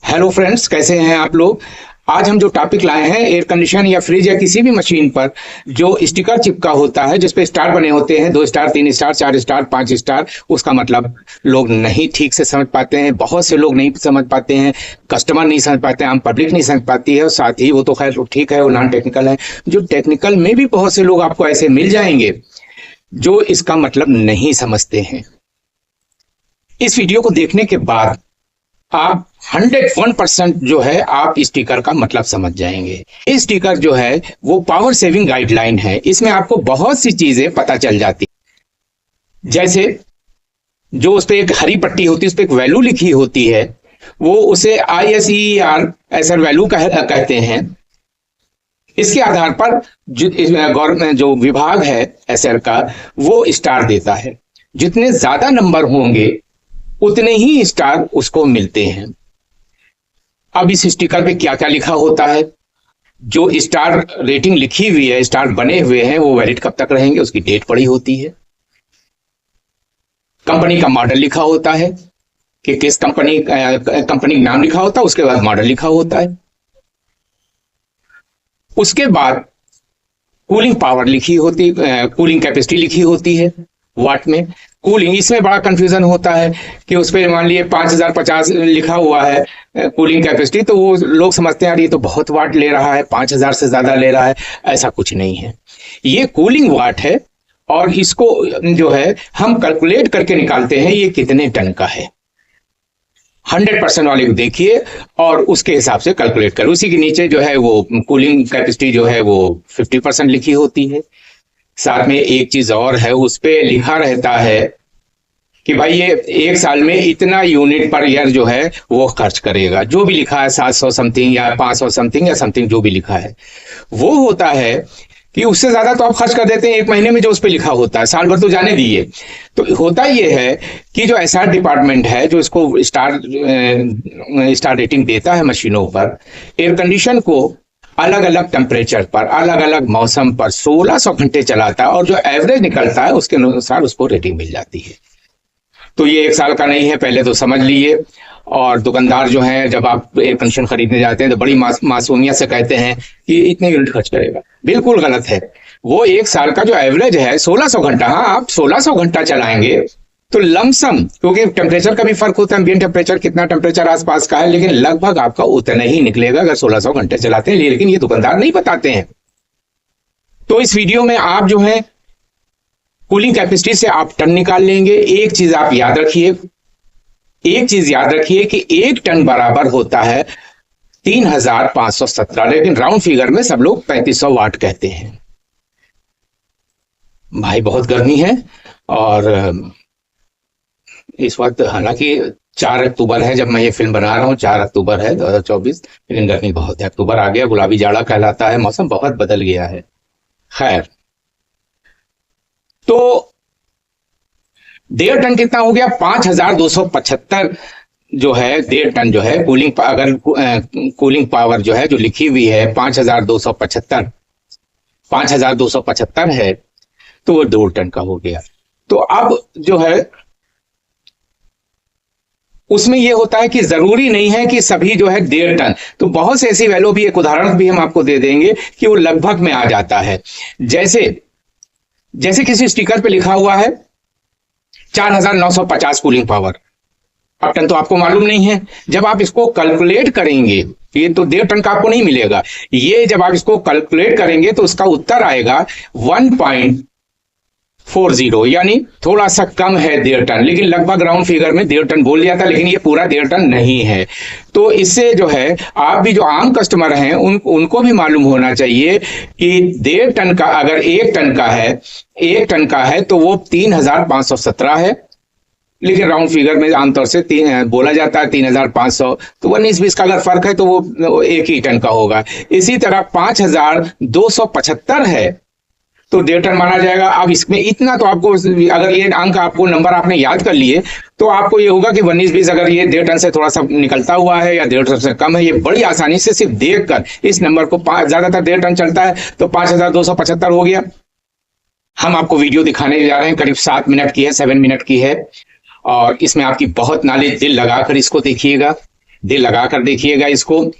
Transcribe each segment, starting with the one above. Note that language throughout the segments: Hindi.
हेलो फ्रेंड्स, कैसे हैं आप लोग। आज हम जो टॉपिक लाए हैं, एयर कंडीशन या फ्रिज या किसी भी मशीन पर जो स्टिकर चिपका होता है जिसपे स्टार बने होते हैं, 2 स्टार, 3 स्टार, 4 स्टार, 5 स्टार, उसका मतलब लोग नहीं ठीक से समझ पाते हैं। बहुत से लोग नहीं समझ पाते हैं, कस्टमर नहीं समझ पाते हैं, आम पब्लिक नहीं समझ पाती है। और साथ ही वो तो खैर ठीक है, वो नॉन टेक्निकल है। जो टेक्निकल में भी बहुत से लोग आपको ऐसे मिल जाएंगे जो इसका मतलब नहीं समझते हैं। इस वीडियो को देखने के बाद आप 101% जो है आप स्टिकर का मतलब समझ जाएंगे। ये स्टिकर जो है वो पावर सेविंग गाइडलाइन है। इसमें आपको बहुत सी चीजें पता चल जाती, जैसे जो उस पर एक हरी पट्टी होती है, उस पर एक वैल्यू लिखी होती है, वो उसे ISER ऐसा वैल्यू कहते हैं। इसके आधार पर गवर्नमेंट जो विभाग है एसआर का, वो स्टार देता है। जितने ज्यादा नंबर होंगे उतने ही स्टार उसको मिलते हैं। अब इस स्टिकर पे क्या क्या लिखा होता है, जो स्टार रेटिंग लिखी हुई है, स्टार बने हुए हैं, वो वैलिड कब तक रहेंगे, उसकी डेट पड़ी होती है। कंपनी का मॉडल लिखा होता है कि किस कंपनी का नाम लिखा होता है, उसके बाद मॉडल लिखा होता है। उसके बाद कूलिंग पावर लिखी होती, कूलिंग कैपेसिटी लिखी होती है वाट में। कूलिंग, इसमें बड़ा कंफ्यूजन होता है कि उस पर मान लिए 5050 लिखा हुआ है कूलिंग कैपेसिटी, तो वो लोग समझते हैं यार ये तो बहुत वाट ले रहा है, 5000 से ज्यादा ले रहा है। ऐसा कुछ नहीं है, ये कूलिंग वाट है। और इसको जो है हम कैलकुलेट करके निकालते हैं ये कितने टन का है। 100% वाले को देखिए और उसके हिसाब से कैलकुलेट करें। उसी के नीचे जो है वो कूलिंग कैपेसिटी जो है वो 50% लिखी होती है। साथ में एक चीज और है, उस पे लिखा रहता है कि भाई ये 1 साल में इतना यूनिट पर ईयर जो है वो खर्च करेगा। जो भी लिखा है 700 समथिंग या 500 समथिंग या समथिंग जो भी लिखा है, वो होता है कि उससे ज्यादा तो आप खर्च कर देते हैं 1 महीने में जो उस पे लिखा होता है, साल भर तो जाने दीजिए। तो होता ये है कि जो SR डिपार्टमेंट है जो इसको स्टार रेटिंग देता है मशीनों पर, एयर कंडीशन को अलग अलग टेम्परेचर पर, अलग अलग मौसम पर 1600 घंटे चलाता है और जो एवरेज निकलता है उसके अनुसार उसको रेटिंग मिल जाती है। तो ये 1 साल का नहीं है, पहले तो समझ लीजिए। और दुकानदार जो है, जब आप एयर कंडीशन खरीदने जाते हैं तो बड़ी मासूमियत से कहते हैं कि इतने यूनिट खर्च करेगा। बिल्कुल गलत है। वो 1 साल का जो एवरेज है 1600 घंटा, हाँ आप 1600 घंटा चलाएंगे तो लमसम, क्योंकि टेम्परेचर का भी फर्क होता है, एम्बिएंट टेम्परेचर कितना टेम्परेचर आसपास का है, लेकिन लगभग आपका उतना ही निकलेगा अगर 1600 घंटे चलाते हैं। लेकिन ये दुकानदार नहीं बताते हैं। तो इस वीडियो में आप जो है कूलिंग कैपेसिटी से आप टन निकाल लेंगे। एक चीज आप याद रखिए, कि 1 टन बराबर होता है 3517, लेकिन राउंड फिगर में सब लोग 3500 वाट कहते हैं। भाई बहुत गर्मी है और इस वक्त, हालांकि 4 अक्टूबर है जब मैं ये फिल्म बना रहा हूँ, 4 अक्टूबर है 2024, लेकिन गर्मी बहुत है। अक्टूबर आ गया, गुलाबी जाड़ा कहलाता है, मौसम बहुत बदल गया है। खैर, तो 1.5 टन कितना हो गया? 5275 जो है 1.5 टन जो है कूलिंग, अगर कूलिंग पावर जो है जो लिखी हुई है 5275 है, तो वो 2 टन का हो गया। तो अब जो है उसमें ये होता है कि जरूरी नहीं है कि सभी जो है 1.5 टन, तो बहुत से ऐसी वैल्यू भी, एक उदाहरण भी हम आपको दे देंगे कि वो लगभग में आ जाता है। जैसे किसी स्टिकर पे लिखा हुआ है 4950 कूलिंग पावर, अब टन तो आपको मालूम नहीं है। जब आप इसको कैलकुलेट करेंगे, ये तो 1.5 टन का आपको नहीं मिलेगा। ये जब आप इसको कैलकुलेट करेंगे तो उसका उत्तर आएगा 1.40, यानी थोड़ा सा कम है 1.5 टन, लेकिन लगभग राउंड फिगर में 1.5 टन बोल दिया था, लेकिन ये पूरा 1.5 टन नहीं है। तो इससे जो है आप भी जो आम कस्टमर हैं उनको भी मालूम होना चाहिए कि 1.5 टन का, अगर 1 टन का है तो वो 3517 है, लेकिन राउंड फिगर में आमतौर से बोला जाता है 3500, तो 19-20 का अगर फर्क है तो वो 1 ही टन का होगा। इसी तरह 5275 है तो 1.5 टन माना जाएगा। अब इसमें इतना तो आपको, अगर ये अंक आपको, नंबर आपने याद कर लिए, तो आपको ये होगा कि 19-20 अगर ये 1.5 टन से थोड़ा सा निकलता हुआ है या 1.5 टन से कम है, ये बड़ी आसानी से सिर्फ देखकर इस नंबर को, ज्यादातर 1.5 टन चलता है तो 5275 हो गया। हम आपको वीडियो दिखाने जा रहे हैं, करीब 7 मिनट की है, 7 मिनट की है, और इसमें आपकी बहुत नॉलेज, दिल लगाकर इसको देखिएगा। दिल लगा कर देखिएगा इसको।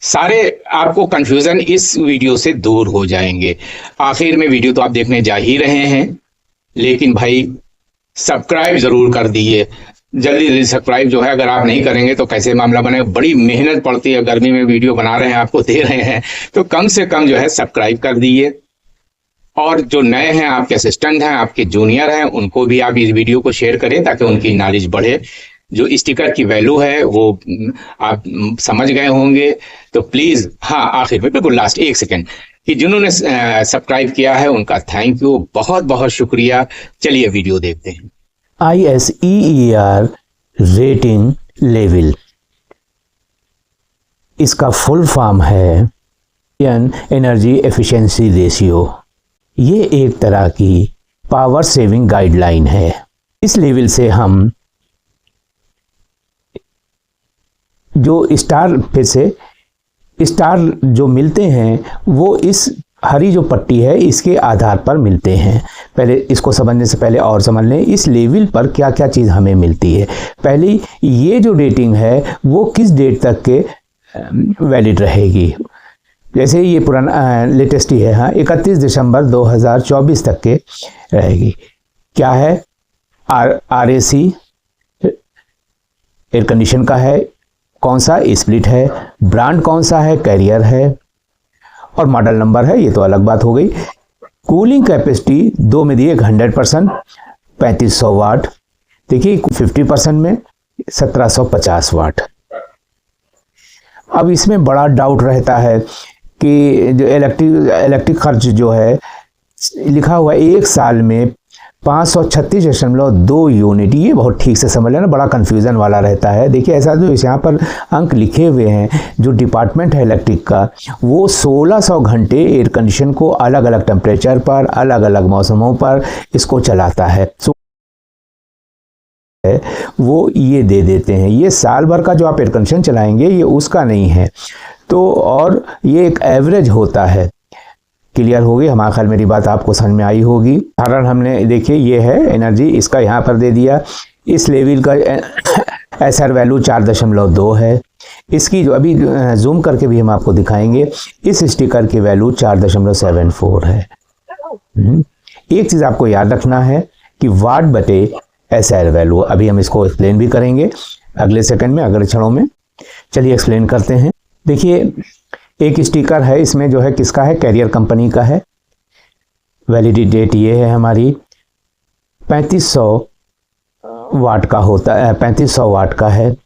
सारे आपको कंफ्यूजन इस वीडियो से दूर हो जाएंगे। आखिर में वीडियो तो आप देखने जा ही रहे हैं, लेकिन भाई सब्सक्राइब जरूर कर दिए, जल्दी जल्दी सब्सक्राइब जो है अगर आप नहीं करेंगे तो कैसे मामला बनेगा। बड़ी मेहनत पड़ती है, गर्मी में वीडियो बना रहे हैं, आपको दे रहे हैं, तो कम से कम जो है सब्सक्राइब कर दिए। और जो नए हैं, आपके असिस्टेंट हैं, आपके जूनियर हैं, उनको भी आप इस वीडियो को शेयर करें ताकि उनकी नॉलेज बढ़े। जो स्टिकर की वैल्यू है वो आप समझ गए होंगे, तो प्लीज, हाँ आखिर में बिल्कुल लास्ट 1 सेकंड, कि जिन्होंने सब्सक्राइब किया है उनका थैंक यू, बहुत बहुत शुक्रिया। चलिए वीडियो देखते हैं। ISEER रेटिंग लेवल, इसका फुल फॉर्म है एनर्जी एफिशिएंसी रेशियो। ये एक तरह की पावर सेविंग गाइडलाइन है। इस लेवल से हम जो स्टार, फिर से स्टार जो मिलते हैं वो इस हरी जो पट्टी है इसके आधार पर मिलते हैं। पहले इसको समझने से पहले और समझ लें इस लेवल पर क्या क्या चीज़ हमें मिलती है। पहली, ये जो रेटिंग है वो किस डेट तक के वैलिड रहेगी। जैसे ये पुराना लेटेस्ट ही है, हाँ 31 दिसंबर 2024 तक के रहेगी। क्या है, RAC एयर कंडीशन का है, कौन सा स्प्लिट है, ब्रांड कौन सा है, कैरियर है, और मॉडल नंबर है, ये तो अलग बात हो गई। कूलिंग कैपेसिटी 2 में दिए 100% 3500 वाट, देखिए 50% में 1750 वाट। अब इसमें बड़ा डाउट रहता है कि जो इलेक्ट्रिक खर्च जो है लिखा हुआ 1 साल में 536.2 यूनिट, ये बहुत ठीक से समझ लेना, बड़ा कन्फ्यूज़न वाला रहता है। देखिए ऐसा जो यहाँ पर अंक लिखे हुए हैं, जो डिपार्टमेंट है इलेक्ट्रिक का, वो 1600 घंटे एयर कंडीशन को अलग अलग टेम्परेचर पर, अलग अलग मौसमों पर इसको चलाता है। वो ये दे देते हैं, ये साल भर का जो आप एयर कंडीशन चलाएंगे ये उसका नहीं है, तो और ये एक एवरेज होता है। क्लियर होगी, हमारे ख्याल मेरी बात आपको समझ में आई होगी। उदाहरण हमने देखिए ये है एनर्जी, इसका यहाँ पर दे दिया। इस लेवल का SR वैल्यू 4.2 है। इसकी जो अभी जूम करके भी हम आपको दिखाएंगे, इस स्टिकर की वैल्यू 4.74 है। एक चीज़ आपको याद रखना है कि वाट बटे SR वैल्यू, अभी हम इसको एक्सप्लेन भी करेंगे अगले सेकंड में, अगले क्षणों में। चलिए एक्सप्लेन करते हैं। देखिए एक स्टिकर है, इसमें जो है किसका है, कैरियर कंपनी का है। वैलिडिटी डेट ये है हमारी 3500 वाट का होता है, 3500 वाट का है,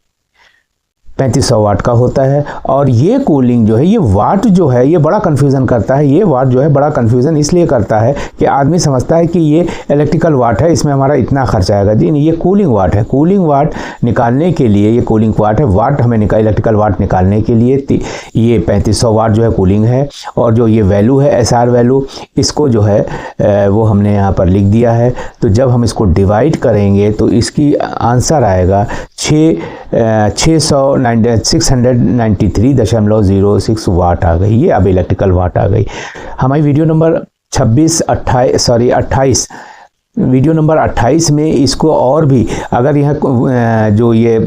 3500 वाट का होता है। और ये कूलिंग जो है, ये वाट जो है ये बड़ा कन्फ्यूज़न करता है। ये वाट जो है बड़ा कन्फ्यूज़न इसलिए करता है कि आदमी समझता है कि ये इलेक्ट्रिकल वाट है, इसमें हमारा इतना खर्च आएगा। जी नहीं, ये कूलिंग वाट है। कूलिंग वाट निकालने के लिए, ये कूलिंग वाट है, वाट हमें इलेक्ट्रिकल वाट निकालने के लिए ये 3500 वाट जो है कूलिंग है। और जो ये वैल्यू है SR वैल्यू, इसको जो है वो हमने यहाँ पर लिख दिया है। तो जब हम इसको डिवाइड करेंगे तो इसकी आंसर आएगा 693.06 वाट आ गई। ये अब इलेक्ट्रिकल वाट आ गई। हमारी वीडियो नंबर 28 वीडियो नंबर 28 में इसको और भी, अगर यह जो ये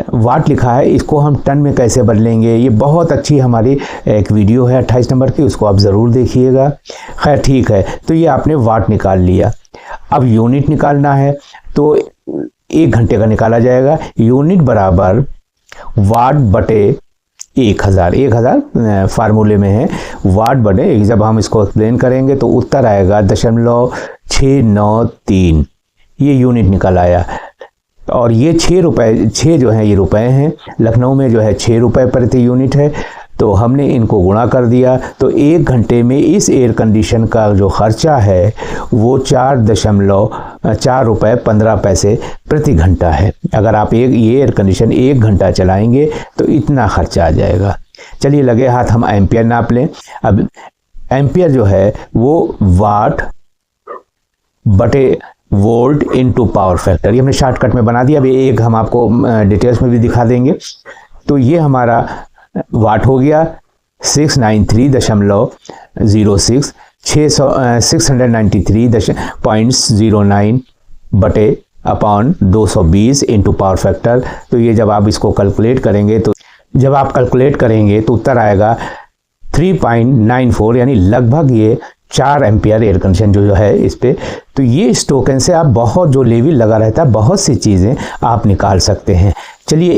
वाट लिखा है इसको हम टन में कैसे बदलेंगे, ये बहुत अच्छी हमारी एक वीडियो है 28 नंबर की, उसको आप ज़रूर देखिएगा। खैर ठीक है, तो ये आपने वाट निकाल लिया। अब यूनिट निकालना है तो 1 घंटे का निकाला जाएगा। यूनिट बराबर वाट बटे 1000 फार्मूले में है, वाट बटे। जब हम इसको एक्सप्लेन करेंगे तो उत्तर आएगा 0.693, ये यूनिट निकल आया। और ये 6 रुपये, 6 जो है ये रुपए हैं, लखनऊ में जो है 6 रुपये प्रति यूनिट है। तो हमने इनको गुणा कर दिया, तो 1 घंटे में इस एयर कंडीशन का जो खर्चा है वो 4.4 रुपये 15 पैसे प्रति घंटा है। अगर आप ये एयर कंडीशन 1 घंटा चलाएंगे तो इतना खर्चा आ जाएगा। चलिए लगे हाथ हम एम्पियर नाप लें। अब एम्पियर जो है वो वाट बटे वोल्ट इनटू पावर फैक्टर, ये हमने शॉर्टकट में बना दिया। अभी एक हम आपको डिटेल्स में भी दिखा देंगे। तो ये हमारा वाट हो गया 693.06, 693.09 बटे अपॉन 220 इंटू पावर फैक्टर। तो ये जब आप इसको कैलकुलेट करेंगे तो उत्तर आएगा 3.94, यानी लगभग ये 4 एम्पियर एयर कंडीशन जो है इस पे। तो ये इस टोकन से आप बहुत जो लेवल लगा रहता है बहुत सी चीज़ें आप निकाल सकते हैं। चलिए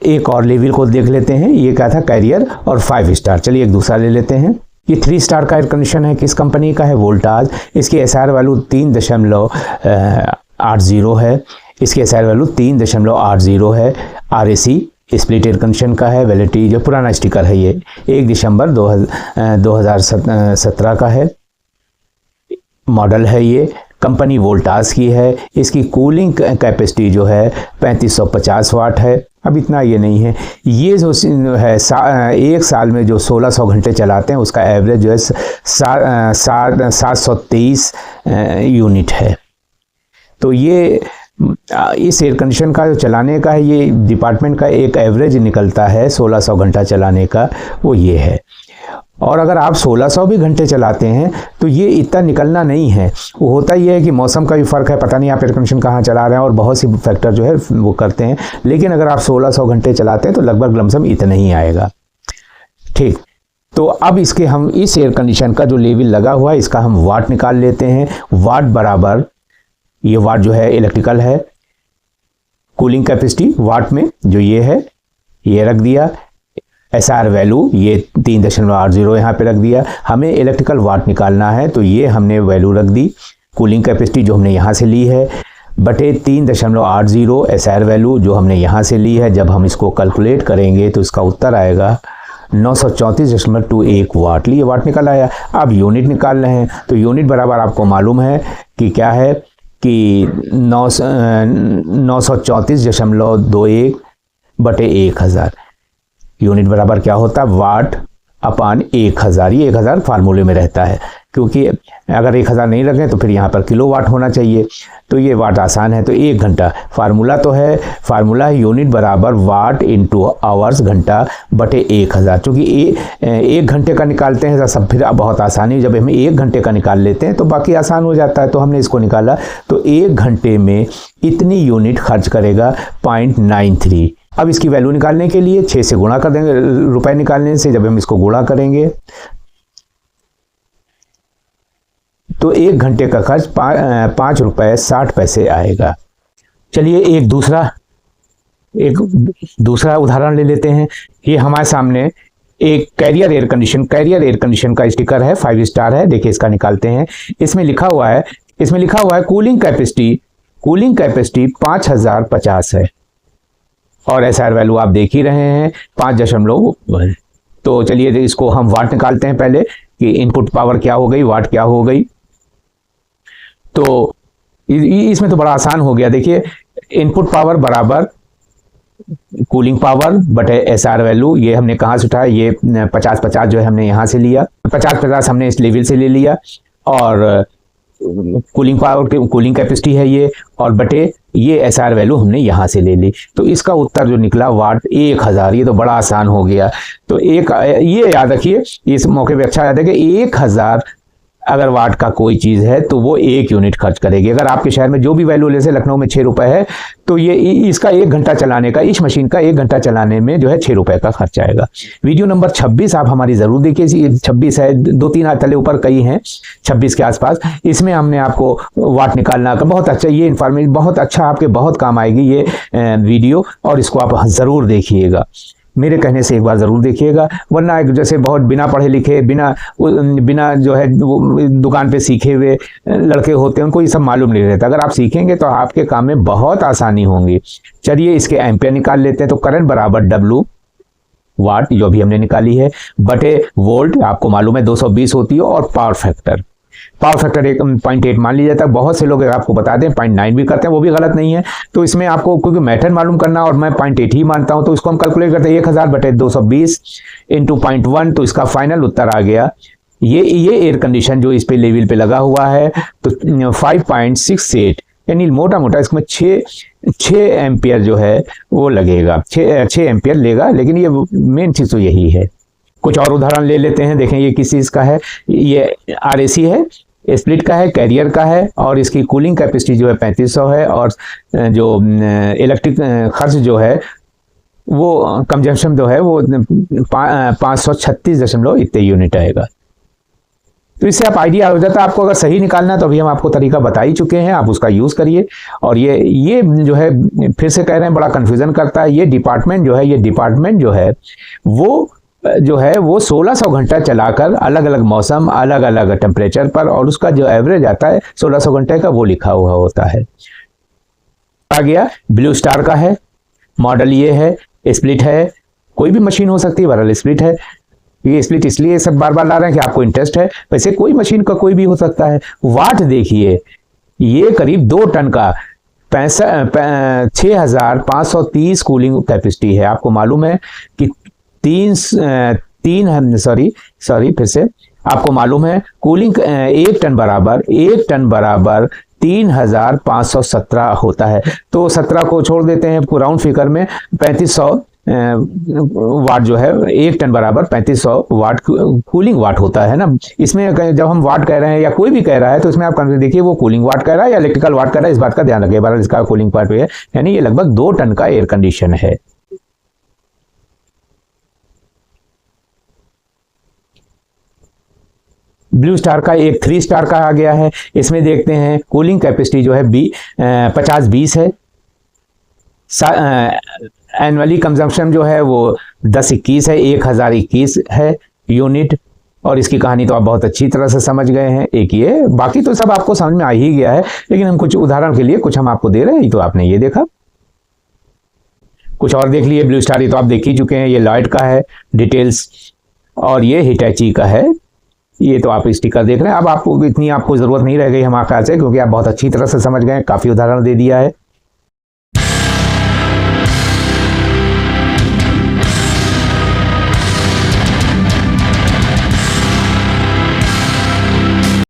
एक और लेवल को देख लेते हैं। ये क्या था, कैरियर और 5 स्टार। चलिए एक दूसरा ले लेते हैं। ये 3 स्टार का एयर कंडीशन है, किस कंपनी का है, वोल्टाज। इसकी एसआर वैल्यू 3.80 है। इसकी एसआर वैल्यू 3.80 है। आरएसी स्प्लिट एयर कंडीशन का है। वैलिडिटी जो पुराना स्टिकर है ये 1 दिसंबर 2017 का है। मॉडल है ये, कंपनी वोल्टास की है। इसकी कूलिंग कैपेसिटी जो है 3550 वाट है। अब इतना ये नहीं है, ये जो है एक साल में जो 1600 घंटे चलाते हैं उसका एवरेज जो है 723 यूनिट है। तो ये इस एयर कंडीशन का जो चलाने का है, ये डिपार्टमेंट का एक एवरेज निकलता है 1600 घंटा चलाने का, वो ये है। और अगर आप 1600 भी घंटे चलाते हैं तो ये इतना निकलना नहीं है। वो होता ही है कि मौसम का भी फ़र्क है, पता नहीं आप एयर कंडीशन कहाँ चला रहे हैं, और बहुत सी फैक्टर जो है वो करते हैं। लेकिन अगर आप 1600 घंटे चलाते हैं तो लगभग लमसम इतना ही आएगा। ठीक, तो अब इसके हम इस एयर कंडीशन का जो लेवल लगा हुआ है इसका हम वाट निकाल लेते हैं। वाट बराबर, ये वाट जो है इलेक्ट्रिकल है, कूलिंग कैपेसिटी वाट में जो ये है ये रख दिया। एसआर वैल्यू ये 3.80 यहाँ पे रख दिया। हमें इलेक्ट्रिकल वाट निकालना है तो ये हमने वैल्यू रख दी। कूलिंग कैपेसिटी जो हमने यहाँ से ली है बटे 3.80 एसआर वैल्यू जो हमने यहाँ से ली है। जब हम इसको कैलकुलेट करेंगे तो इसका उत्तर आएगा 934.21 वाट। लिए वाट निकल आया। अब यूनिट निकाल रहे हैं तो यूनिट बराबर आपको मालूम है कि क्या है कि 934.21 बटे 1000। यूनिट बराबर क्या होता है, वाट अपान 1000। ये 1000 फार्मूले में रहता है, क्योंकि अगर 1000 नहीं रखें तो फिर यहाँ पर किलो वाट होना चाहिए। तो ये वाट आसान है, तो 1 घंटा फार्मूला तो है, फार्मूला है यूनिट बराबर वाट इंटू आवर्स घंटा बटे 1000। चूँकि 1 घंटे का निकालते हैं सब फिर बहुत आसानी, जब हम 1 घंटे का निकाल लेते हैं तो बाकी आसान हो जाता है। तो हमने इसको निकाला तो 1 घंटे में इतनी यूनिट खर्च करेगा 0.93। अब इसकी वैल्यू निकालने के लिए 6 से गुणा कर देंगे, रुपए निकालने से जब हम इसको गुणा करेंगे तो 1 घंटे का खर्च 5 रुपये 60 पैसे आएगा। चलिए एक दूसरा उदाहरण ले लेते हैं। ये हमारे सामने एक कैरियर एयर कंडीशन का स्टिकर है, 5 स्टार है। देखिए इसका निकालते हैं। इसमें लिखा हुआ है कूलिंग कैपेसिटी 5050 है और एसआर वैल्यू आप देख ही रहे हैं 5.1। तो चलिए इसको हम वाट निकालते हैं पहले कि इनपुट पावर क्या हो गई, वाट क्या हो गई। तो इसमें तो बड़ा आसान हो गया। देखिए इनपुट पावर बराबर कूलिंग पावर बटे एसआर वैल्यू। ये हमने कहाँ से उठाया, ये 50-50 जो है हमने यहाँ से लिया, 50-50 हमने इस लेवल से ले लिया, और कूलिंग कैपेसिटी है ये, और बटे ये एसआर वैल्यू हमने यहाँ से ले ली। तो इसका उत्तर जो निकला वाट 1000। ये तो बड़ा आसान हो गया। तो ये याद रखिए, इस मौके पे अच्छा याद है कि 1000 अगर वाट का कोई चीज़ है तो वो 1 यूनिट खर्च करेगी। अगर आपके शहर में जो भी वैल्यू, जैसे लखनऊ में 6 रुपये है तो ये इसका 1 घंटा चलाने का, इस मशीन का 1 घंटा चलाने में जो है 6 रुपये का खर्च आएगा। वीडियो नंबर 26 आप हमारी ज़रूर देखिए। 26 है, 2-3 तले ऊपर कई हैं 26 के आसपास। इसमें हमने आपको वाट निकालना का बहुत अच्छा, ये इन्फॉर्मेशन बहुत अच्छा, आपके बहुत काम आएगी ये वीडियो, और इसको आप ज़रूर देखिएगा। मेरे कहने से एक बार ज़रूर देखिएगा, वरना जैसे बहुत बिना पढ़े लिखे, बिना जो है दुकान पे सीखे हुए लड़के होते हैं, उनको ये सब मालूम नहीं रहता। अगर आप सीखेंगे तो आपके काम में बहुत आसानी होंगी। चलिए इसके एम्पियर निकाल लेते हैं। तो करंट बराबर W वाट जो भी हमने निकाली है बटे वोल्ट, आपको मालूम है 220 होती है, और पावर फैक्टर 0.8 मान लिया जाता है। बहुत से लोग आपको बता दें 0.9 भी करते हैं, वो भी गलत नहीं है। तो इसमें आपको क्योंकि मेथड मालूम करना, और मैं 0.8 ही मानता हूं, तो इसको हम कैलकुलेट करते हैं 1000 बटे 220 इंटू 0.1। तो इसका फाइनल उत्तर आ गया। ये एयर कंडीशन जो इस पे लेवल पे लगा हुआ है तो 5.68, यानी मोटा मोटा इसमें 6 एम्पियर जो है वो लगेगा, 6 एम्पियर लेगा। लेकिन ये मेन चीज़ तो यही है। कुछ और उदाहरण ले लेते हैं। देखें ये किस चीज़ का है, ये आरएसी है, स्प्लिट का है, कैरियर का है, और इसकी कूलिंग कैपेसिटी जो है 3500 है, और जो इलेक्ट्रिक खर्च जो है वो कंजम्पशन जो है वो 536 दशमलव इतने यूनिट आएगा। तो इससे आप आइडिया हो जाता है। आपको अगर सही निकालना है तो अभी हम आपको तरीका बता ही चुके हैं, आप उसका यूज़ करिए। और ये जो है फिर से कह रहे हैं, बड़ा कन्फ्यूज़न करता है। ये डिपार्टमेंट जो है वो 1600 घंटा चलाकर अलग अलग मौसम, अलग अलग टेम्परेचर पर, और उसका जो एवरेज आता है 1600 घंटे का, वो लिखा हुआ होता है। आ गया ब्लू स्टार का है, मॉडल ये है, स्प्लिट है, कोई भी मशीन हो सकती है, बहरहाल स्प्लिट है। ये स्प्लिट इसलिए सब बार बार ला रहे हैं कि आपको इंटरेस्ट है, वैसे कोई मशीन का कोई भी हो सकता है। वाट देखिए, ये करीब 2 टन का 6530 कूलिंग कैपेसिटी है। आपको मालूम है कि आपको मालूम है कूलिंग 1 टन बराबर 3517 होता है। तो 17 को छोड़ देते हैं, राउंड फिगर में 3500 वाट जो है 1 टन बराबर 3500 वाट कूलिंग वाट होता है ना। इसमें जब हम वाट कह रहे हैं या कोई भी कह रहा है तो इसमें आप देखिए वो कूलिंग वाट कह रहा है या इलेक्ट्रिकल वाट कह रहा है, इस बात का ध्यान रखिए। बहरहाल इसका कूलिंग पार्ट है, यानी ये लगभग 2 टन का एयर कंडीशन है। ब्लू स्टार का एक 3 स्टार का आ गया है। इसमें देखते हैं कूलिंग कैपेसिटी जो है 50-20 है। एनुअली कंजम्पशन जो है वो 1021 है, 1021 है यूनिट। और इसकी कहानी तो आप बहुत अच्छी तरह से समझ गए हैं। एक ये, बाकी तो सब आपको समझ में आ ही गया है, लेकिन हम कुछ उदाहरण के लिए कुछ हम आपको दे रहे हैं। तो आपने ये देखा, कुछ और देख लिए। ब्लू स्टार ये तो आप देख ही चुके हैं, ये लॉयड का है डिटेल्स, और ये हिटैची का है। ये तो आप स्टिकर देख रहे हैं। अब आपको इतनी आपको ज़रूरत नहीं रह गई हमारे ख्याल से, क्योंकि आप बहुत अच्छी तरह से समझ गए, काफ़ी उदाहरण दे दिया है।